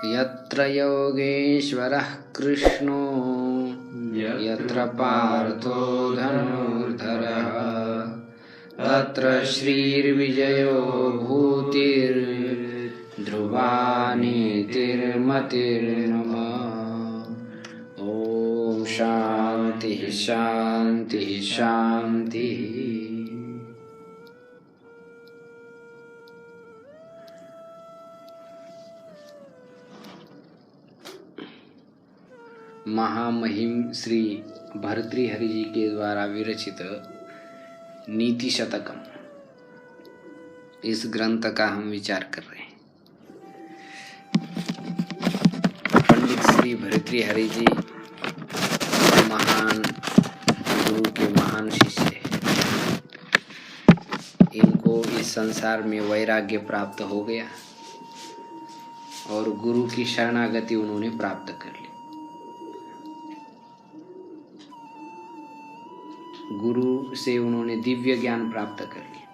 यत्र योगेश्वरः कृष्णो यत्र पार्थो धनुर्धरः तत्र श्रीर्विजयो भूतिर्ध्रुवा नीतिर्मतिर्नमः। ॐ शान्तिः शान्तिः शान्तिः। महामहिम श्री भर्तृहरि जी के द्वारा विरचित नीति शतकम, इस ग्रंथ का हम विचार कर रहे हैं। पंडित श्री भर्तृहरि जी महान गुरु के महान शिष्य हैं। इनको इस संसार में वैराग्य प्राप्त हो गया और गुरु की शरणागति उन्होंने प्राप्त कर ली। गुरु से उन्होंने दिव्य ज्ञान प्राप्त कर लिया।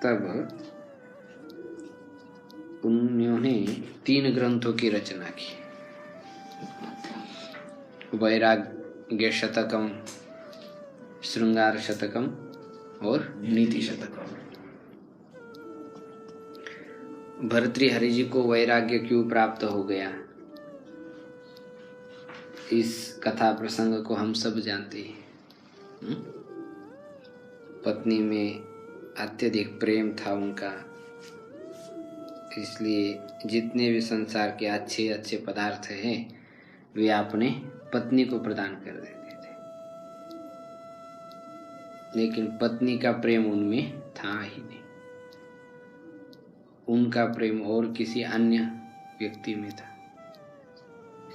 तब उन्होंने 3 ग्रंथों की रचना की, वैराग्य शतकम, श्रृंगार शतकम और नीति शतकम। भर्तृहरि जी को वैराग्य क्यों प्राप्त हो गया, इस कथा प्रसंग को हम सब जानते हैं। पत्नी में अत्यधिक प्रेम था उनका, इसलिए जितने भी संसार के अच्छे अच्छे पदार्थ हैं वे अपने पत्नी को प्रदान कर देते थे, लेकिन पत्नी का प्रेम उनमें था ही नहीं। उनका प्रेम और किसी अन्य व्यक्ति में था,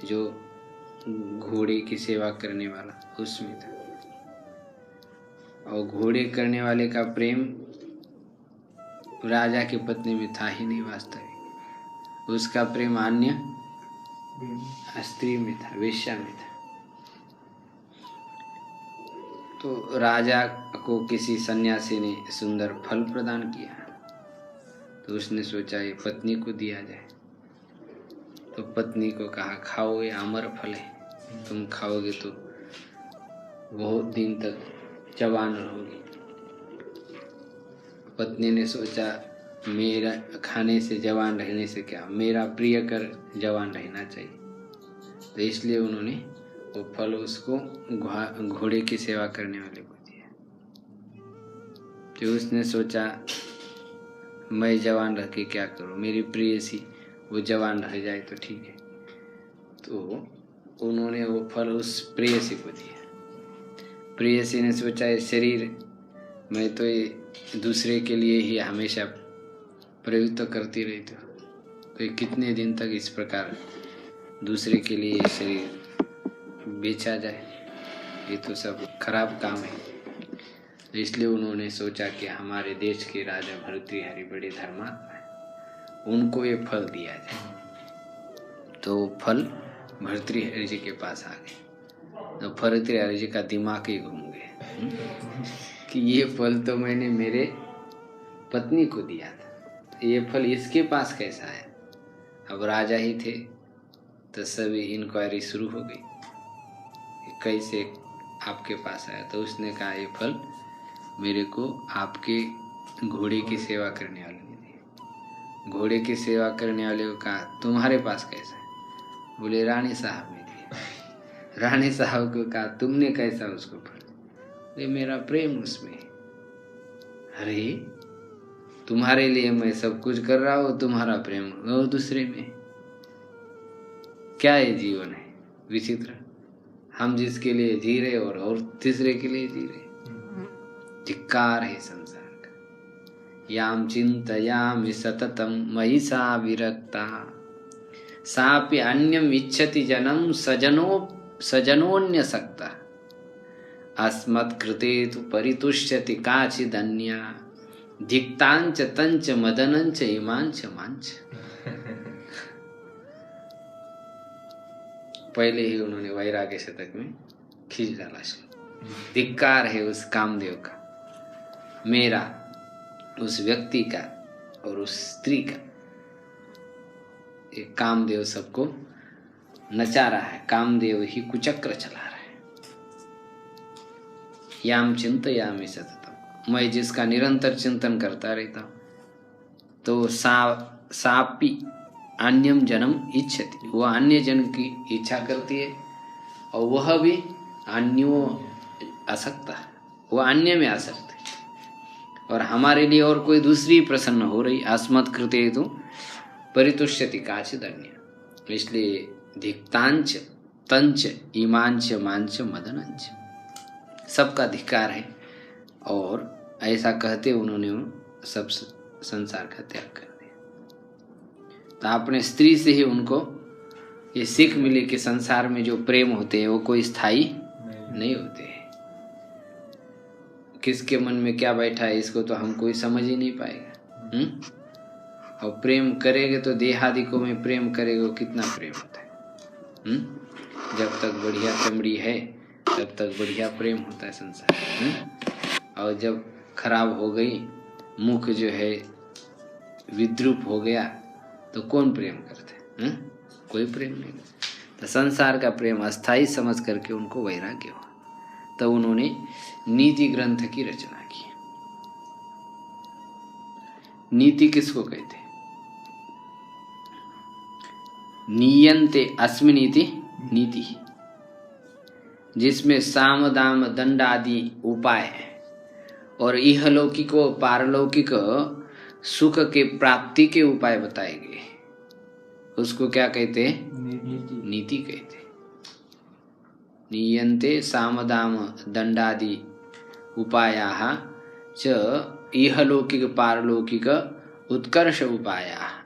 जो घोड़े की सेवा करने वाला उसमें था। और घोड़े करने वाले का प्रेम राजा की पत्नी में था ही नहीं वास्तविक। उसका प्रेम अन्य स्त्री में था, वेश्या में था। तो राजा को किसी सन्यासी ने सुंदर फल प्रदान किया, तो उसने सोचा ये पत्नी को दिया जाए। तो पत्नी को कहा, खाओ, ये अमर फल है, तुम खाओगे तो बहुत दिन तक जवान रहोगी। पत्नी ने सोचा मेरा खाने से जवान रहने से क्या, मेरा प्रिय कर जवान रहना चाहिए। तो इसलिए उन्होंने वो फल उसको घोड़े की सेवा करने वाले को दिया। तो उसने सोचा मैं जवान रह के क्या करूं, मेरी प्रेयसी वो जवान रह जाए तो ठीक है। तो उन्होंने वो फल उस प्रेयसी को दिया। प्रेयसी ने सोचा ये शरीर मैं तो ये दूसरे के लिए ही हमेशा प्रयुक्त करती रहती हूँ, तो ये कितने दिन तक इस प्रकार दूसरे के लिए ये शरीर बेचा जाए, ये तो सब खराब काम है। इसलिए उन्होंने सोचा कि हमारे देश के राजा भर्तृहरि बड़े धर्मात्मा हैं, उनको ये फल दिया जाए। तो फल भर्तृहरि जी के पास आ गए। तो भर्तृहरि जी का दिमाग ही घूम गया कि ये फल तो मैंने मेरे पत्नी को दिया था, ये फल इसके पास कैसा है। अब राजा ही थे तो सभी इंक्वायरी शुरू हो गई, कैसे आपके पास आया। तो उसने कहा ये फल मेरे को आपके घोड़े की सेवा करने वाले ने दिया। घोड़े की सेवा करने वाले को कहा तुम्हारे पास कैसा है, बोले रानी साहब ने दिया। रानी साहब को कहा तुमने कैसा उसको फल, ये मेरा प्रेम उसमें है। अरे तुम्हारे लिए मैं सब कुछ कर रहा हूँ, तुम्हारा प्रेम और दूसरे में, क्या ये जीवन है विचित्र। हम जिसके लिए जी रहे और तीसरे के लिए जी रहे। धिक्कार है संसार का। याम चिंतयामि सततम मयि सा विरक्ता सापि अन्यम इच्छति जनम सजनोन्यसक्ता अस्मत्कृते तु परितुष्यति काचिदन्या धिक्तांच तंच मदनंच इमांच मांच। पहले ही उन्होंने वैराग्य शतक में खींच डाला श्लोक। धिक्कार है उस कामदेव का, मेरा, उस व्यक्ति का और उस स्त्री का। एक कामदेव सबको नचा रहा है, कामदेव ही कुचक्र चला रहा है। याम चिंतयामि सततम, मैं जिसका निरंतर चिंतन करता रहता हूँ, तो सापि अन्यम जन्म इच्छति, वह अन्य जन की इच्छा करती है और वह भी अन्यो आसक्ता, वह अन्य में आसक्त है और हमारे लिए और कोई दूसरी प्रसन्न हो रही। अस्मत् कृते तो परितुष्यति काचिद अन्य, इसलिए धिक्तांच तंच इमांच मांच मदनंच, सबका धिक्कार है। और ऐसा कहते उन्होंने सब संसार का त्याग कर दिया। तो अपने स्त्री से ही उनको ये सीख मिली कि संसार में जो प्रेम होते हैं वो कोई स्थायी नहीं होते हैं। किसके मन में क्या बैठा है इसको तो हम कोई समझ ही नहीं पाएगा। और प्रेम करेंगे तो देहादिकों में प्रेम करेगा, कितना प्रेम होता है। जब तक बढ़िया चमड़ी है तब तक बढ़िया प्रेम होता है संसार। और जब खराब हो गई, मुख जो है विद्रूप हो गया, तो कौन प्रेम करते? कोई प्रेम नहीं। तो संसार का प्रेम अस्थाई समझ करके उनको वैराग्य हुआ, तो उन्होंने नीति ग्रंथ की रचना की। नीति किसको कहते? नीयन्ते अस्मिनीति नीति, जिसमें साम दाम दंड आदि उपाय है और इहलौकिक व पारलौकिक सुख के प्राप्ति के उपाय बताए गए, उसको क्या कहते? नीति कहते। नीयन्ते सामदाम दंडादि उपायाः च इहलौकिक पारलौकिक उत्कर्ष उपायाः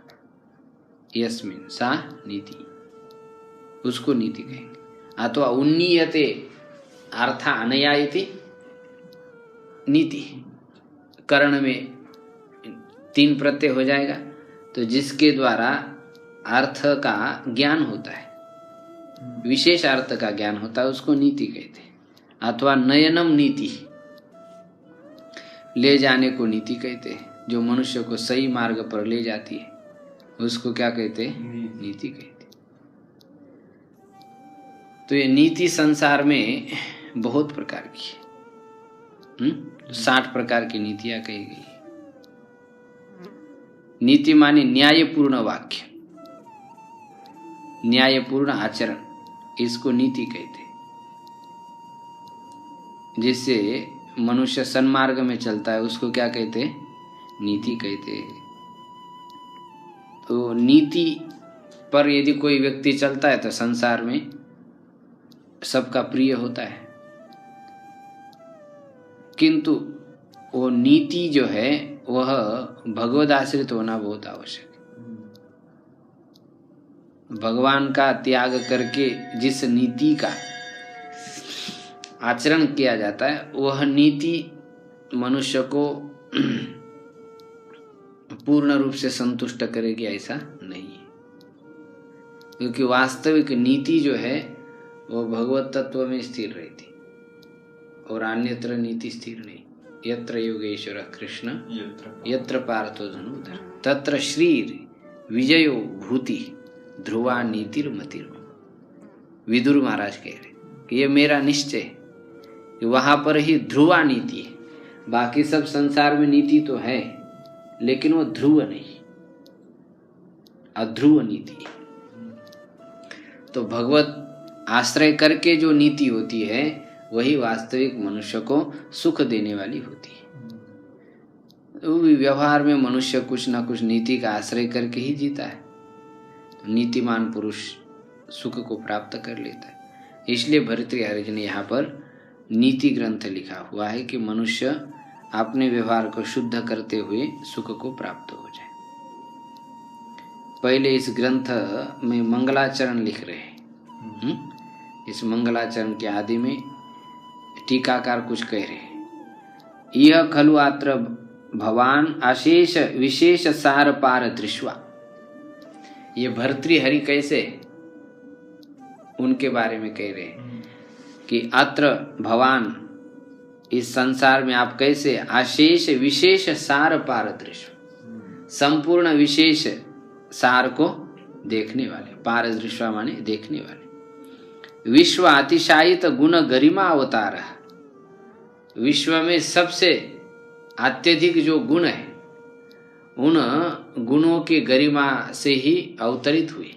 यस्मिन् सा नीति, उसको नीति कहेंगे। अथवा उन्नीयते अर्थ अनया इति नीति, कर्ण में 3 प्रत्यय हो जाएगा, तो जिसके द्वारा अर्थ का ज्ञान होता है, विशेष अर्थ का ज्ञान होता है, उसको नीति कहते हैं। अथवा नयनम नीति, ले जाने को नीति कहते हैं, जो मनुष्य को सही मार्ग पर ले जाती है उसको क्या कहते हैं? नीति कहते हैं। तो ये नीति संसार में बहुत प्रकार की है। 60 प्रकार की नीतियां कही गई। नीति माने न्यायपूर्ण वाक्य, न्यायपूर्ण आचरण, इसको नीति कहते हैं। जिससे मनुष्य सन्मार्ग में चलता है उसको क्या कहते हैं? नीति कहते हैं। तो नीति पर यदि कोई व्यक्ति चलता है तो संसार में सबका प्रिय होता है, किंतु वो नीति जो है वह भगवद आश्रित होना बहुत आवश्यक है। भगवान का त्याग करके जिस नीति का आचरण किया जाता है वह नीति मनुष्य को पूर्ण रूप से संतुष्ट करेगी ऐसा नहीं है, क्योंकि वास्तविक नीति जो है वो भगवत तत्व में स्थिर रहती और अन्यत्र नीति स्थिर नहीं। यत्र योगेश्वर कृष्ण यत्र पार्थो धनुधर तत्र श्रीर विजयो भूति ध्रुवा नीतिर्मतिर्। विदुर महाराज कह रहे कि ये मेरा निश्चय कि वहां पर ही ध्रुवा नीति है। बाकी सब संसार में नीति तो है लेकिन वो ध्रुव नहीं, अध्रुव नीति है। तो भगवत आश्रय करके जो नीति होती है वही वास्तविक मनुष्य को सुख देने वाली होती है। तो व्यवहार में मनुष्य कुछ ना कुछ नीति का आश्रय करके ही जीता है। तो नीतिमान पुरुष सुख को प्राप्त कर लेता है। इसलिए भर्तृहरि जी ने यहाँ पर नीति ग्रंथ लिखा हुआ है कि मनुष्य अपने व्यवहार को शुद्ध करते हुए सुख को प्राप्त हो जाए। पहले इस ग्रंथ में मंगलाचरण लिख रहे हैं। इस मंगलाचरण के आदि में टीकाकार कुछ कह रहे हैं। यह खलु आत्र भवान अशेष विशेष सार पार दृश्वा। ये भर्तृहरि कैसे, उनके बारे में कह रहे हैं कि अत्र भवान, इस संसार में आप कैसे अशेष विशेष सार पार दृश्य, संपूर्ण विशेष सार को देखने वाले, पार दृश्य माने देखने वाले। विश्व अतिशायित गुण गरिमा अवतार, विश्व में सबसे अत्यधिक जो गुण है उन गुणों के गरिमा से ही अवतरित हुए।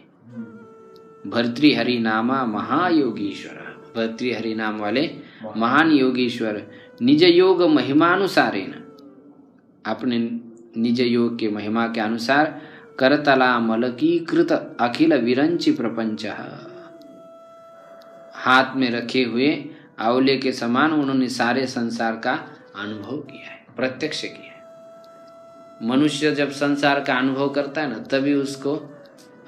भर्तृहरि नामा महायोगीश्वर, भर्तृहरि नाम वाले महान योगीश्वर निज योग महिमानुसारेण, अपने निज योग के महिमा के अनुसार करतला मलकीकृत अखिल विरंचि प्रपंच, हाथ में रखे हुए आंवले के समान उन्होंने सारे संसार का अनुभव किया है, प्रत्यक्ष किया है। मनुष्य जब संसार का अनुभव करता है ना, तभी उसको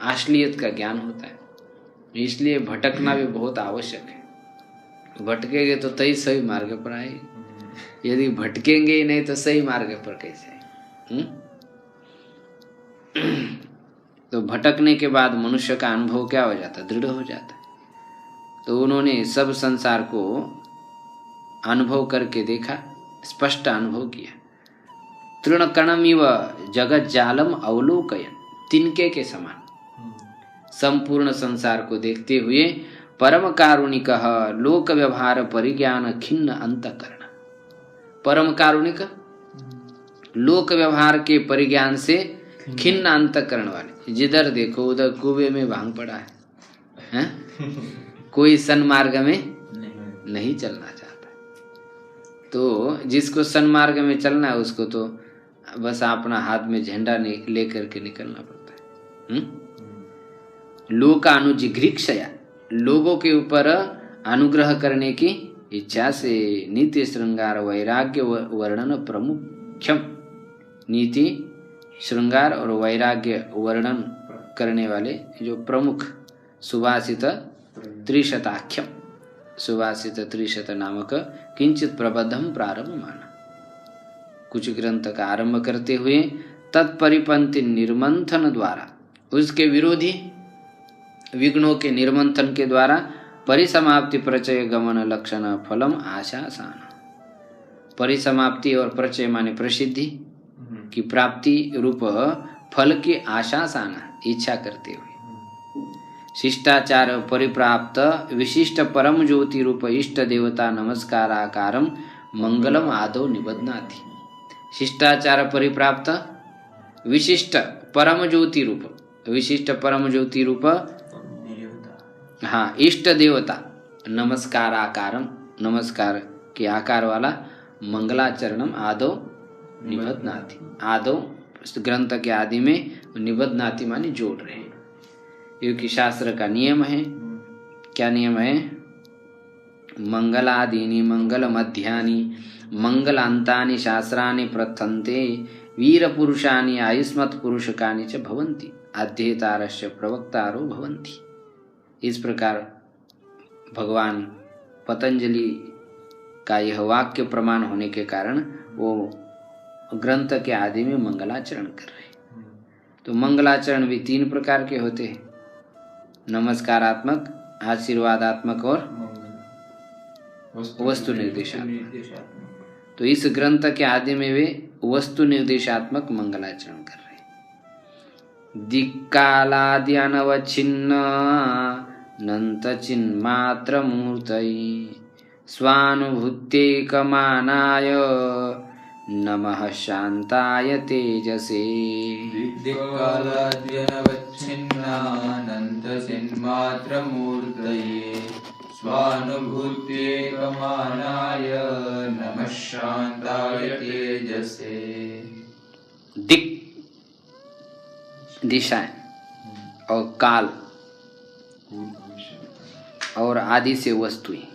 असलियत का ज्ञान होता है। इसलिए भटकना भी बहुत आवश्यक है। भटकेंगे तो तभी सही मार्ग पर आएंगे, यदि भटकेंगे ही नहीं तो सही मार्ग पर कैसे आएंगे? तो भटकने के बाद मनुष्य का अनुभव क्या हो जाता है? दृढ़ हो जाता है। तो उन्होंने सब संसार को अनुभव करके देखा, स्पष्ट अनुभव किया। तृणकणमिव जगत जालम अवलोकयन, तिनके के समान संपूर्ण संसार को देखते हुए परम कारुणिक लोक व्यवहार परिज्ञान खिन्न अंतकरण, परम कारुणिक लोक व्यवहार के परिज्ञान से खिन्न अंतकरण वाले, जिधर देखो उधर कुएं में भांग पड़ा है? कोई सन्मार्ग में नहीं चलना चाहता। तो जिसको सन्मार्ग में चलना है उसको तो बस अपना हाथ में झंडा लेकर के निकलना पड़ता है। लोकानुजिघ्रिक्षया, लोगों के ऊपर अनुग्रह करने की इच्छा से नीति श्रृंगार वैराग्य वर्णन प्रमुख्यम, नीति श्रृंगार और वैराग्य वर्णन करने वाले जो प्रमुख सुभाषित त्रिशताख्यम, सुभाषित त्रिशत नामक किंचित प्रबद्धम प्रारंभ माना, कुछ ग्रंथ का आरंभ करते हुए तत्परिपंथी निर्मंथन द्वारा, उसके विरोधी विघ्नों के निर्मंथन के द्वारा परिसमाप्ति प्रचय गमन लक्षण फलम आशासान, परिसमाप्ति और प्रचय माने प्रसिद्धि की प्राप्ति रूप फल की आशासान, इच्छा करते हुए शिष्टाचार परिप्राप्त विशिष्ट परम ज्योति रूप इष्ट देवता नमस्काराकारम मंगलम आदौ निबध्नाति। शिष्टाचार परिप्राप्त विशिष्ट परम ज्योति रूप, विशिष्ट परम ज्योति रूप हाँ इष्ट देवता नमस्काराकारम, नमस्कार के आकार वाला मंगलाचरणम आदौ निबध्नाति, आदौ ग्रंथ के आदि में निबध्नाति माने जोड़ रहे हैं। क्योंकि शास्त्र का नियम है, क्या नियम है? मंगलादीनि मंगल मध्यानि मंगलांतानि शास्त्राणि प्रथन्ते वीर पुरुषानि आयुष्मत् पुरुषकानि च भवन्ति अध्येतारस्य प्रवक्तारो भवन्ति। इस प्रकार भगवान पतंजलि का यह वाक्य प्रमाण होने के कारण वो ग्रंथ के आदि में मंगलाचरण कर रहे हैं। तो मंगलाचरण भी तीन प्रकार के होते हैं, नमस्कारात्मक, आशीर्वादात्मक और वस्तु निर्देशात्मक। तो इस ग्रंथ के आदि में वे वस्तु निर्देशात्मक मंगलाचरण कर रहे हैं। दिक्कालादि अनवच्छिन्न नंत चिन्मात्र मूर्तये स्वानुभूत्यैकमानाय नमः शांताय तेजसे। दिक्कालादि अनवच्छिन्नानंत चिन्मात्र मूर्तये स्वानुभूत्यैकमानाय नमः शांताय तेजसे। दिक् दिशाएं और काल और आदि से वस्तुएं,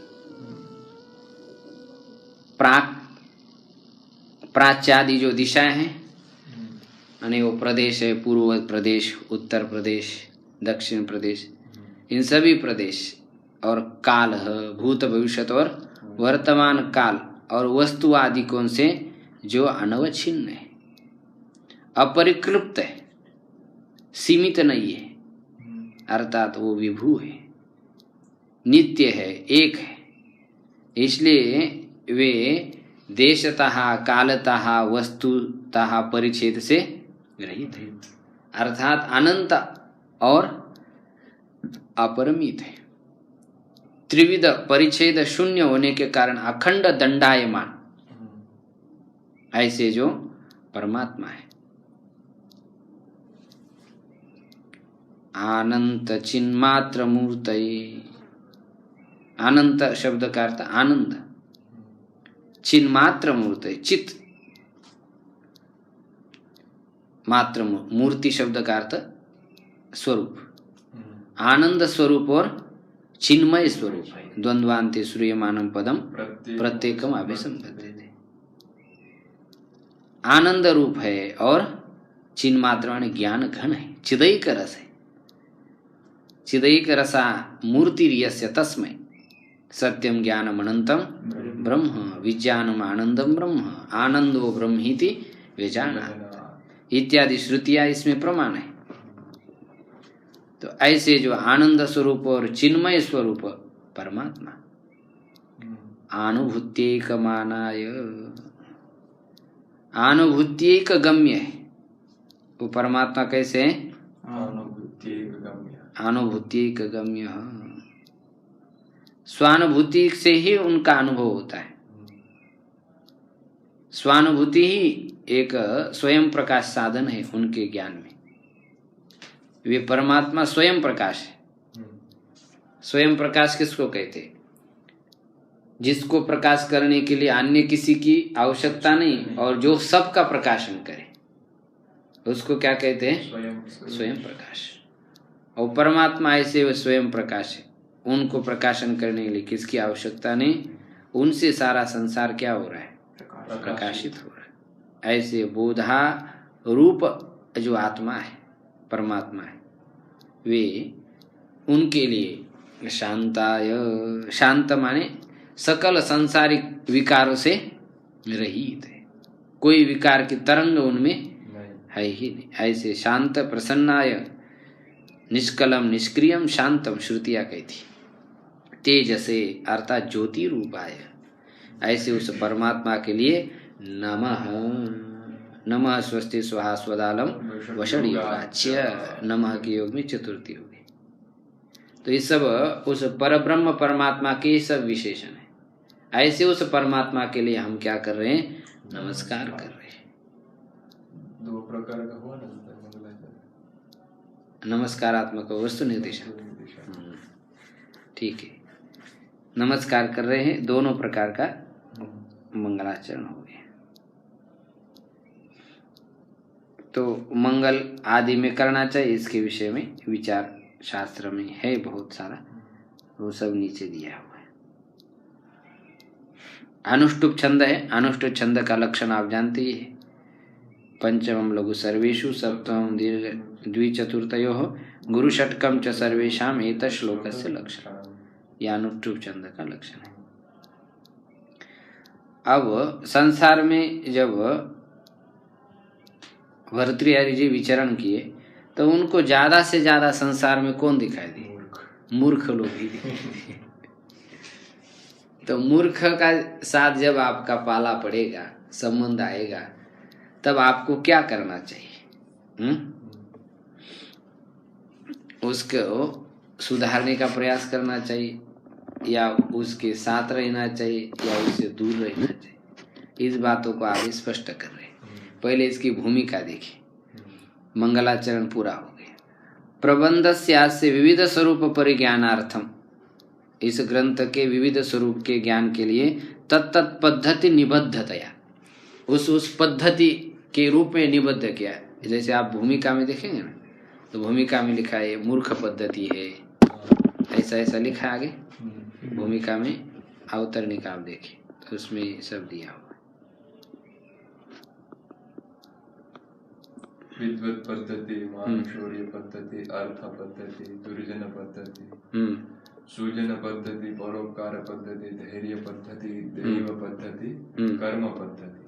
प्राच्यादि जो दिशाएं हैं यानी वो प्रदेश है, पूर्व प्रदेश, उत्तर प्रदेश, दक्षिण प्रदेश, इन सभी प्रदेश और काल है, भूत भविष्यत और वर्तमान काल और वस्तु आदि कौन से जो अनवच्छिन्न है, अपरिक्लुप्त है, सीमित नहीं है, अर्थात वो विभू है, नित्य है, एक है। इसलिए वे देशतः कालतः वस्तुतः परिच्छेद से रहित है, अर्थात अनंत और अपरिमित है। त्रिविध परिच्छेद शून्य होने के कारण अखंड दंडायमान, ऐसे जो परमात्मा है। अनंत चिन्मात्र मूर्तये, अनंत शब्द का अर्थ आनंद, चिन्मात्र मूर्तये, चित मात्र, मूर्ति शब्द का अर्थ स्वरूप, आनंद स्वरूप और चिन्मय स्वरूप है। द्वंद्वान्ते श्रूयमानं पदम प्रत्येकम अभिसंबध्यते, आनंद रूप है और चिन्मात्र माने ज्ञान घन है, चिदैक रस है। चिदैक रसा मूर्तिर्यस्य तस्मै सत्यम ज्ञानम अनंतम ब्रह्म विज्ञानम आनंदम ब्रह्म आनंदो ब्रह्मीति विजानाति इत्यादि श्रुतियां इसमें प्रमाण है। तो ऐसे जो आनंद स्वरूप और चिन्मय स्वरूप परमात्मा अनुभूत्यैक मानाय, अनुभूत्यैक गम्य है। वो परमात्मा कैसे है? अनुभूत्यैक गम्य, स्वानुभूति से ही उनका अनुभव होता है। स्वानुभूति ही एक स्वयं प्रकाश साधन है उनके ज्ञान में। वे परमात्मा स्वयं प्रकाश है। स्वयं प्रकाश किसको कहते? जिसको प्रकाश करने के लिए अन्य किसी की आवश्यकता नहीं और जो सबका प्रकाशन करे, उसको क्या कहते हैं? स्वयं प्रकाश। और परमात्मा ऐसे वो स्वयं प्रकाश है, उनको प्रकाशन करने के लिए किसकी आवश्यकता नहीं, उनसे सारा संसार क्या हो रहा है? प्रकाशित हो रहा है। ऐसे बोधा रूप जो आत्मा है, परमात्मा है, वे उनके लिए शांताय, शांत माने सकल सांसारिक विकारों से रहित है, कोई विकार की तरंग उनमें है ही नहीं। ऐसे शांत प्रसन्नाय निष्कलम निष्क्रियम शांतम श्रुतियां कहती। तेजसे अर्थात ज्योति रूपाय, ऐसे उस परमात्मा के लिए नमः। नमः स्वस्ति स्वाहा स्वदालम वषड योगाच्य, नमः के योग में चतुर्थी होगी। तो ये सब उस परब्रह्म परमात्मा के सब विशेषण है। ऐसे उस परमात्मा के लिए हम क्या कर रहे हैं? नमस्कार कर रहे हैं। दो प्रकार का हुआ ना नमस्कारात्मक वस्तु निर्देशन, ठीक है। नमस्कार कर रहे हैं, दोनों प्रकार का मंगलाचरण हो गया। तो मंगल आदि में करना चाहिए, इसके विषय में विचार शास्त्र में है बहुत सारा, वो सब नीचे दिया हुआ है। अनुष्टुप छंद है, अनुष्टुप छंद का लक्षण आप जानते ही है। पंचमम लघु सर्वेषु सप्तमम दीर्घ द्विचतुर्थयो गुरु षटकम च सर्वेषाम एत श्लोकस्य लक्षण, यह अनुष्टुप छंद का लक्षण है। अब संसार में जब भर्तृहरि जी विचरण किए तो उनको ज्यादा से ज्यादा संसार में कौन दिखाई दिए? मूर्ख लोग ही दिखाई दिए। तो मूर्ख का साथ जब आपका पाला पड़ेगा, संबंध आएगा, तब आपको क्या करना चाहिए? उसको सुधारने का प्रयास करना चाहिए, या उसके साथ रहना चाहिए, या उससे दूर रहना चाहिए। इस बातों को आगे स्पष्ट कर रहे हैं। पहले इसकी भूमिका देखिए। मंगलाचरण पूरा हो गया। प्रबंधस्यास्य विविध स्वरूप परिज्ञानार्थम, इस ग्रंथ के विविध स्वरूप के ज्ञान के लिए तत्त पद्धति निबद्धतया, उस पद्धति के रूप में निबद्ध किया। जैसे आप भूमिका में देखेंगे ना, तो भूमिका में लिखा है मूर्ख पद्धति है, ऐसा ऐसा लिखा है आगे भूमिका में। अवतरणिका आप देखिए तो उसमें सब दिया हुआ है। विद्वत पद्धति, महाशौर्य पद्धति, अर्थ पद्धति, दुर्जन पद्धति, सुजन पद्धति, परोपकार पद्धति, धैर्य पद्धति, दैव पद्धति, कर्म पद्धति।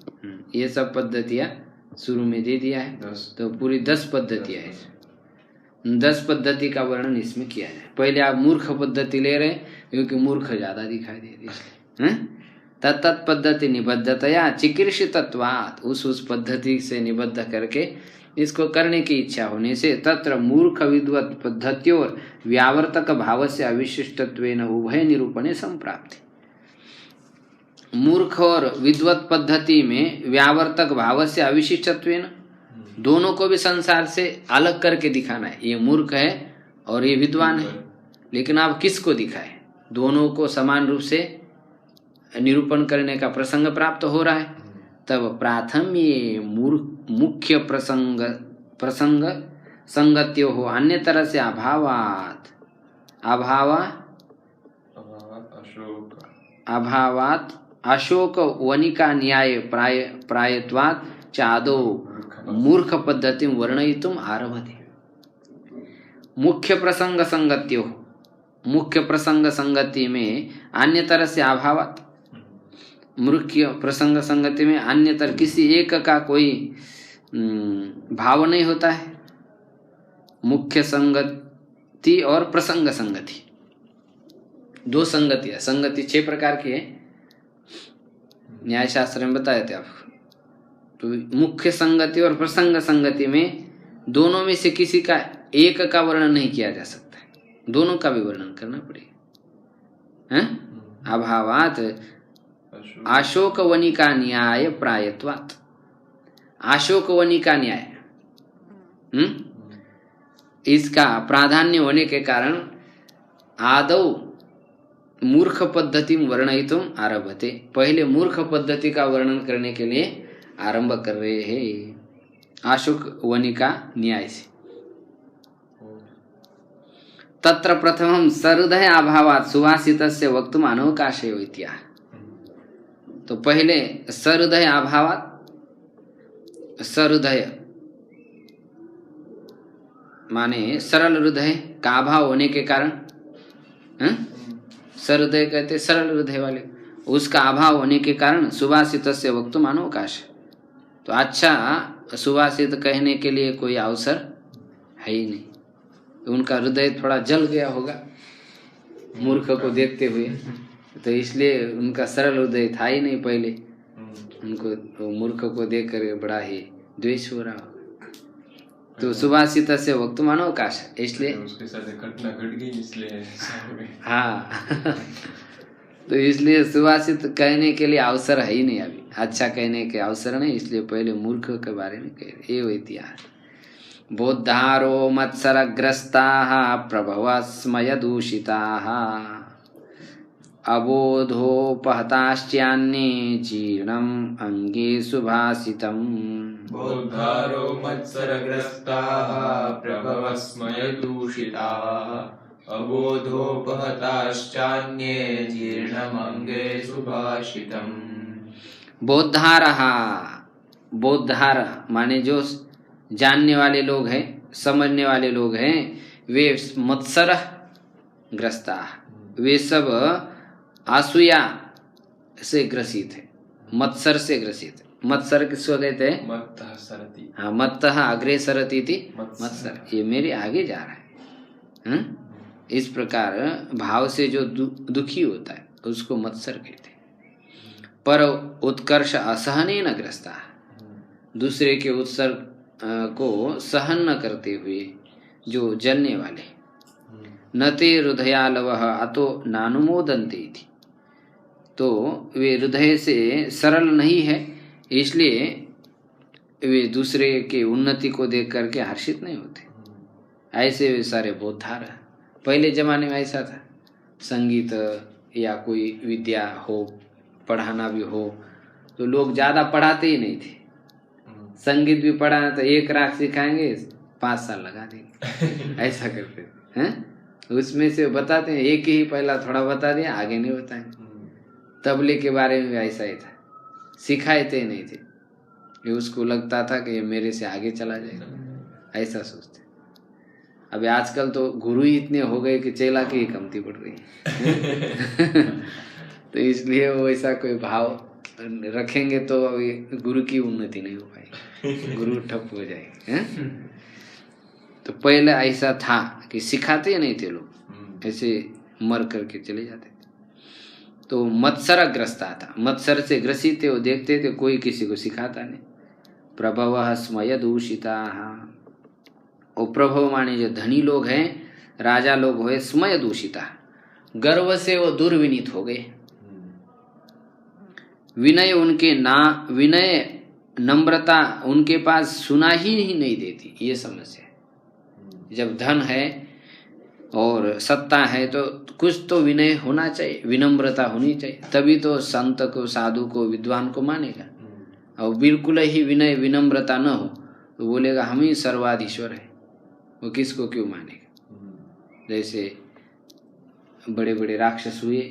ये सब पद्धतियां शुरू में दे दिया है। 10 तो पूरी 10 पद्धतियां है। 10 पद्धति का वर्णन इसमें किया जाए। पहले आप मूर्ख पद्धति ले रहे हैं क्योंकि मूर्ख ज्यादा दिखाई दे रही है। तत्त पद्धति निबद्धतया चिकीर्षितत्वात्, उस पद्धति से निबद्ध करके इसको करने की इच्छा होने से तत्र मूर्ख विद्वत पद्धत्योर व्यावर्तक भाव से अविशिष्टत्वेन उभय निरूपणे संप्राप्ति। मूर्ख और विद्वत पद्धति में व्यावर्तक भाव से अविशिष्टत्वेन, दोनों को भी संसार से अलग करके दिखाना है। ये मूर्ख है और ये विद्वान है, लेकिन आप किसको दिखाए? दोनों को समान रूप से निरूपण करने का प्रसंग प्राप्त हो रहा है। तब प्राथम ये मुख्य प्रसंग संगत्यो हो, अन्य तरह से अभावात अशोक वनिका न्याय प्रायत्वात् चादो मूर्ख पद्धति वर्णयितुम आरभते। मुख्य प्रसंग संगत्यो, मुख्य प्रसंग संगति में अन्य तरह से अभावात, मुख्य प्रसंग संगति में अन्यतर किसी एक का कोई भाव नहीं होता है। मुख्य संगति और प्रसंग संगति, 2 संगतियां। संगति 6 प्रकार की है, न्याय शास्त्र में बताए थे आपको। तो मुख्य संगति और प्रसंग संगति में दोनों में से किसी का एक का वर्णन नहीं किया जा सकता है, दोनों का भी वर्णन करना पड़ेगा। अभावात अशोक वनिका न्याय प्रायत्वात्, अशोक वनिका न्याय इसका प्राधान्य होने के कारण आदौ मूर्ख पद्धति वर्णयितुम आरभते, पहले मूर्ख पद्धति का वर्णन करने के लिए आरंभ कर रहे हैं अशोक वनिका न्याय से। तत्र प्रथमं सहृदय अभावात् सुभाषितस्य वक्तुम अनवकाशयो इत्याह। तो पहले सहृदय अभावात्, सहृदय माने सरल हृदय का अभाव होने के कारण, सहृदय कहते सरल हृदय वाले, उसका अभाव होने के कारण सुभाषितस्य वक्तुम अनवकाश। तो अच्छा सुभाषित कहने के लिए कोई अवसर है ही नहीं। तो उनका हृदय थोड़ा जल गया होगा मूर्ख को देखते हुए, तो इसलिए उनका सरल हृदय था ही नहीं पहले। उनको मूर्ख को देख कर बड़ा ही द्वेष हो रहा होगा। तो सुभाषित से वक्तुम अनवकाश, इसलिए उसके साथ घटना घट गई इसलिए। हाँ तो इसलिए सुभाषित कहने के लिए अवसर है ही नहीं अभी, अच्छा कहने के अवसर नहीं, इसलिए पहले मूर्ख के बारे में कह रहे। ये इतिहास बोद्धारो मत्सरग्रस्ताः प्रभवस्मय दूषिताः अबोधोपहताश्चान्ये जीर्णम् अंगे सुभाषितम्। बोद्धारो मत्सरग्रस्ताः प्रभवस्मय दूषिताः अबोधोपहताश्चान्ये जीर्णम् अंगे सुभाषितम्। बोद्धारः, बोद्धार माने जो जानने वाले लोग हैं, समझने वाले लोग हैं, वे मत्सर ग्रस्ता, वे सब असूया से ग्रसित है, मत्सर से ग्रसित है। मत्सर किसको कहते हैं? मत्तः सरति। हाँ, मत्तः अग्रे सरति इति मत्सर, ये मेरे आगे जा रहा है। इस प्रकार भाव से जो दुखी होता है उसको मत्सर कहते हैं। पर उत्कर्ष असहनेन ग्रस्ता, दूसरे के उत्सर्ग को सहन न करते हुए जो जलने वाले, न ते हृदयालवः अतो नानुमोदन्ते इति, तो वे हृदय से सरल नहीं है, इसलिए वे दूसरे के उन्नति को देख करके हर्षित नहीं होते। ऐसे वे सारे बोद्धार। पहले जमाने में ऐसा था, संगीत या कोई विद्या हो, पढ़ाना भी हो, तो लोग ज़्यादा पढ़ाते ही नहीं थे। संगीत भी पढ़ाना तो 1 राग सिखाएंगे, 5 साल लगा देंगे, ऐसा करते थे हैं। उसमें से बताते हैं, एक ही पहला थोड़ा बता दिया, आगे नहीं बताएंगे। तबले के बारे में भी ऐसा ही था, सिखाए थे नहीं थे, ये उसको लगता था कि ये मेरे से आगे चला जाएगा। ऐसा सोचते। अभी आजकल तो गुरु ही इतने हो गए कि चेला की ही कमती पड़ रही है। तो इसलिए वो ऐसा कोई भाव रखेंगे तो अभी गुरु की उन्नति नहीं हो पाएगी, गुरु ठप हो जाएगी, हैं? तो पहले ऐसा था कि सिखाते नहीं थे लोग, ऐसे मर करके चले जाते थे। तो मत्सरग्रस्ता था, मत्सर से ग्रसित थे, वो देखते थे कोई किसी को सिखाता नहीं। प्रभव स्मय दूषिता, और प्रभव माने जो धनी लोग हैं, राजा लोग हुए, स्मय दूषिता, गर्व से वो दुर्विनीत हो गए। विनय उनके ना, विनय नम्रता उनके पास सुना ही नहीं देती, ये समस्या है। जब धन है और सत्ता है तो कुछ तो विनय होना चाहिए, विनम्रता होनी चाहिए, तभी तो संत को, साधु को, विद्वान को मानेगा। और बिल्कुल ही विनय विनम्रता न हो तो बोलेगा हम ही सर्वाधीश्वर है, वो किसको क्यों मानेगा। जैसे बड़े बड़े राक्षस हुए,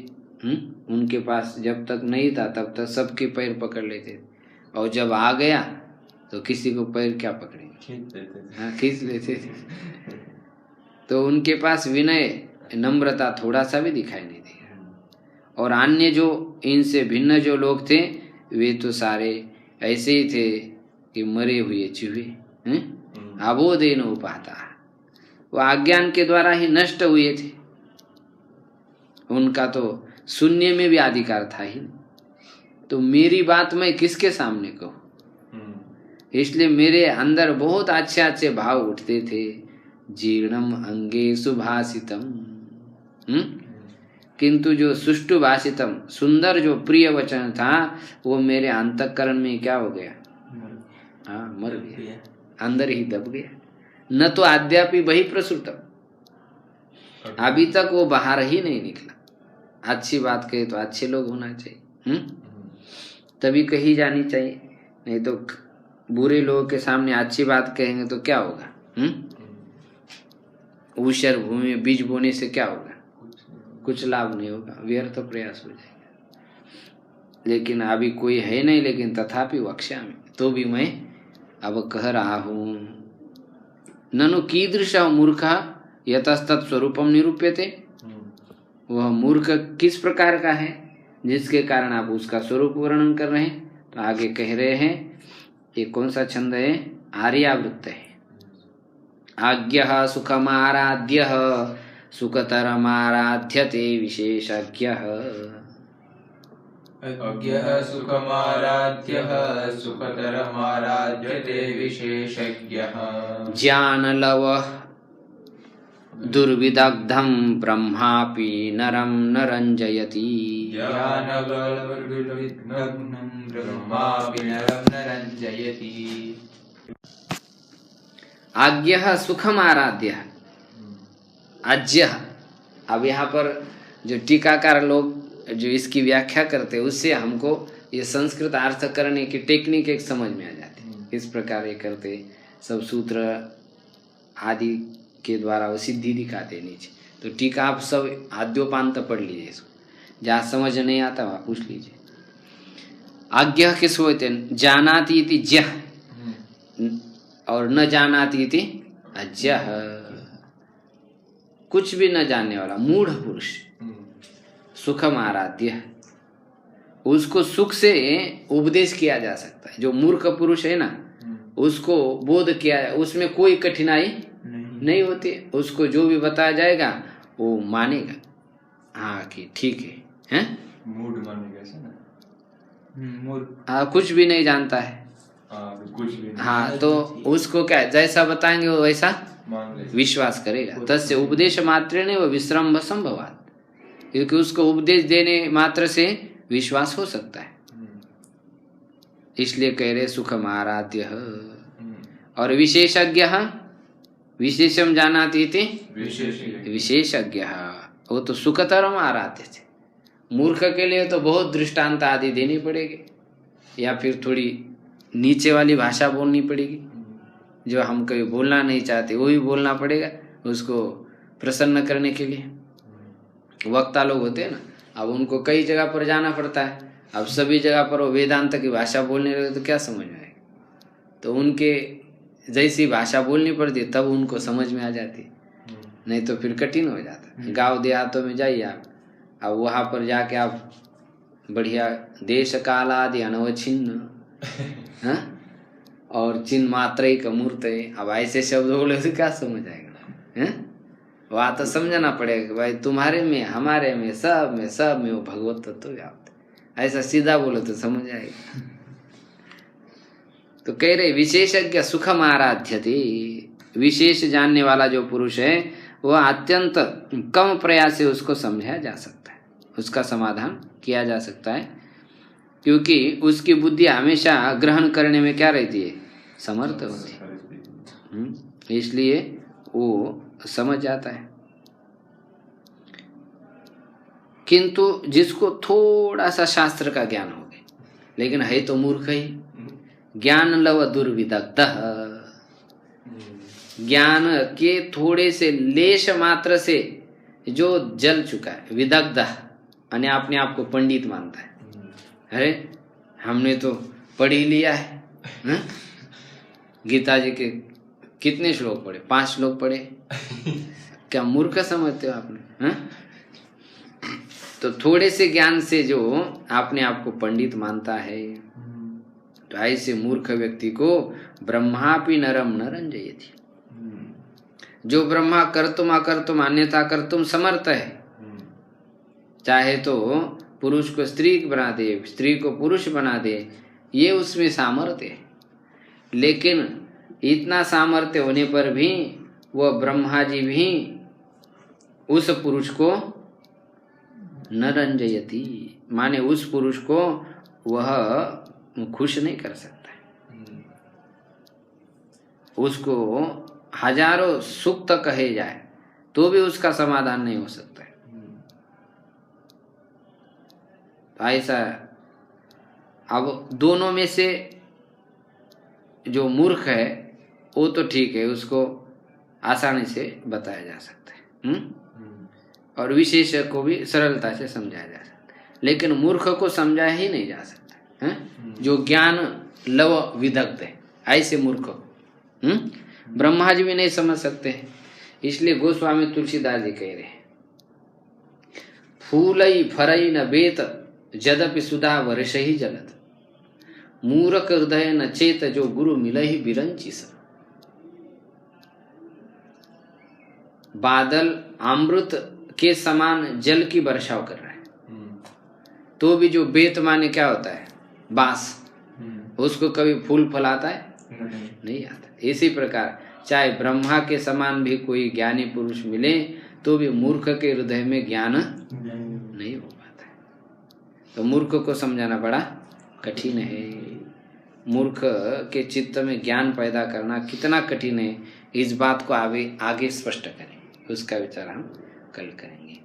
उनके पास जब तक नहीं था तब तक सबके पैर पकड़ लेते थे, और जब आ गया तो किसी को पैर क्या पकड़ेंगे, हाँ खींच लेते थे। तो उनके पास विनय नम्रता थोड़ा सा भी दिखाई नहीं दिया। और अन्य जो इनसे भिन्न जो लोग थे वे तो सारे ऐसे ही थे कि मरे हुए चूहे, अबोधेन उपाता, वो अज्ञान के द्वारा ही नष्ट हुए थे। उनका तो शून्य में भी अधिकार था ही, तो मेरी बात मैं किसके सामने कहूँ। इसलिए मेरे अंदर बहुत अच्छे अच्छे भाव उठते थे। जीर्णम अंगे सुभाषितम, किंतु जो सुष्टु भाषितम, सुंदर जो प्रिय वचन था, वो मेरे अंतःकरण में क्या हो गया, हाँ मर गया, अंदर ही दब गया। न तो आद्यापि वही प्रसुतम, अभी तक वो बाहर ही नहीं निकला। अच्छी बात कहे तो अच्छे लोग होना चाहिए, तभी कही जानी चाहिए, नहीं तो बुरे लोगों के सामने अच्छी बात कहेंगे तो क्या होगा। ऊषर भूमि में बीज बोने से क्या होगा, कुछ लाभ नहीं होगा, व्यर्थ प्रयास हो जाएगा। लेकिन अभी कोई है नहीं, लेकिन तथापि वक्ष्यामि, तो भी मैं अब कह रहा हूँ। ननु कीदृश मूर्ख यतस्तत् स्वरूपम निरूप्यते, वह मूर्ख किस प्रकार का है जिसके कारण आप उसका स्वरूप वर्णन कर रहे हैं। तो आगे कह रहे हैं, ये कौन सा छंद है, आर्यावृत्त है। आज्ञः सुखमाराध्यः सुखतरमाराध्यते विशेषज्ञः, अज्ञः सुखमाराध्यः सुखतरमाराध्यते विशेषज्ञः, ज्ञानलवः दुर्विदग्धं ब्रह्मापि नरं न रञ्जयति, ज्ञानलवदुर्विदग्धं ब्रह्मापि नरं न रञ्जयति। आज्ञः सुखम आराध्य, आज्य। अब यहाँ पर जो टीकाकार लोग जो इसकी व्याख्या करते हैं उससे हमको ये संस्कृत अर्थ करने की टेक्निक एक समझ में आ जाती है। किस प्रकार ये करते, सब सूत्र आदि के द्वारा वो सिद्धि दिखाते नीचे। तो टीका आप सब आद्योपांत पढ़ लीजिए, इसको जहाँ समझ नहीं आता वहाँ पूछ लीजिए। आज्ञा किस होते हैं, जानाति इति ज्ञः और न जानाति इति अज्ञः, कुछ भी न जानने वाला मूढ़ पुरुष। सुखम आराध्य, उसको सुख से उपदेश किया जा सकता है। जो मूर्ख पुरुष है ना, उसको बोध किया, उसमें कोई कठिनाई नहीं होती। उसको जो भी बताया जाएगा वो मानेगा, हाँ कि ठीक है, मूड मानेगा ऐसा ना, हाँ कुछ भी नहीं जानता है, कुछ भी नहीं। हाँ तो उसको क्या जैसा बताएंगे वो वैसा विश्वास करेगा। तस्य उपदेश मात्र ने वो विश्रम्भ संभवात, क्योंकि उसको उपदेश देने मात्र से विश्वास हो सकता है। इसलिए कह रहे सुखम आराध्य। और विशेषज्ञ, विशेषम जानाति इति विशेषज्ञ, वो तो सुखतरम आराध्य थे। मूर्ख के लिए तो बहुत दृष्टांत आदि देनी पड़ेगी, या फिर थोड़ी नीचे वाली भाषा बोलनी पड़ेगी। जो हम कभी बोलना नहीं चाहते वो भी बोलना पड़ेगा उसको प्रसन्न करने के लिए। वक्ता लोग होते हैं ना, अब उनको कई जगह पर जाना पड़ता है। अब सभी जगह पर वो वेदांत की भाषा बोलने लगे तो क्या समझ में आएगा। तो उनके जैसी भाषा बोलनी पड़ती तब उनको समझ में आ जाती, नहीं तो फिर कठिन हो जाता। गांव देहातों में जाइए आप, अब वहाँ पर जाके आप बढ़िया देश काल आदि अनवच्छिन्न हाँ और चिन्ह मात्र का मूर्त है, अब ऐसे शब्द बोले तो क्या समझ आएगा हैं? वहाँ तो समझना पड़ेगा कि भाई तुम्हारे में हमारे में सब में वो भगवत तत्व व्याप्त है। ऐसा सीधा बोलो तो समझ आएगा। तो कह रहे विशेषज्ञ सुखम आराध्यति, विशेष जानने वाला जो पुरुष है वह अत्यंत कम प्रयास से उसको समझाया जा सकता है, उसका समाधान किया जा सकता है, क्योंकि उसकी बुद्धि हमेशा ग्रहण करने में क्या रहती है, समर्थ होती है, इसलिए वो समझ जाता है। किंतु जिसको थोड़ा सा शास्त्र का ज्ञान हो गया, लेकिन है तो मूर्ख ही, ज्ञान लव दुर्विदग्ध, ज्ञान के थोड़े से लेश मात्र से जो जल चुका है, विदग्ध यानी अपने आप को पंडित मानता है, अरे हमने तो पढ़ ही लिया है, गीता जी के कितने श्लोक पढ़े, 5 श्लोक पढ़े, क्या मूर्ख समझते हो आपने हा? तो थोड़े से ज्ञान से जो अपने आप को पंडित मानता है, तो ऐसे मूर्ख व्यक्ति को ब्रह्मापि नरम न रंजयति, जो ब्रह्मा कर्तुम अकर्तुम अन्यथा कर्तुम समर्थ है, चाहे तो पुरुष को स्त्री बना दे, स्त्री को पुरुष बना दे, ये उसमें सामर्थ्य है। लेकिन इतना सामर्थ्य होने पर भी वह ब्रह्मा जी भी उस पुरुष को न रंजयति, माने उस पुरुष को वह खुश नहीं कर सकता है। उसको हजारों सुख कहे जाए तो भी उसका समाधान नहीं हो सकता है। तो ऐसा अब दोनों में से जो मूर्ख है वो तो ठीक है, उसको आसानी से बताया जा सकता है, और विशेष को भी सरलता से समझाया जा सकता है, लेकिन मूर्ख को समझाया ही नहीं जा सकता है, जो ज्ञान लव विदग्ध है, ऐसे मूर्ख को ब्रह्मा जी भी नहीं समझ सकते हैं। इसलिए गोस्वामी तुलसीदास जी कह रहे हैं, फूलई फरई न बेत जदपि सुधा वर्ष ही जलत, मूर्ख हृदय न चेत जो गुरु मिलहि बिरंची स। बादल अमृत के समान जल की वर्षाव कर रहा है, तो भी जो बेत माने क्या होता है, बांस, उसको कभी फूल फलाता है नहीं आता। इसी प्रकार चाहे ब्रह्मा के समान भी कोई ज्ञानी पुरुष मिले तो भी मूर्ख के हृदय में ज्ञान नहीं हो पाता है। तो मूर्ख को समझाना बड़ा कठिन है। मूर्ख के चित्त में ज्ञान पैदा करना कितना कठिन है, इस बात को आगे स्पष्ट करें, उसका विचार हम कल करेंगे।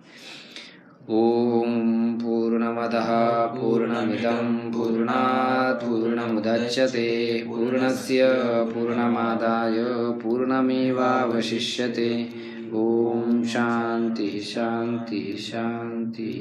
ओम पूर्णमदः पूर्णमिदं पूर्णात् पूर्णमुदच्यते पूर्णस्य पूर्णमादाय पूर्णमेवावशिष्यते। ओम शांति शांति शांति।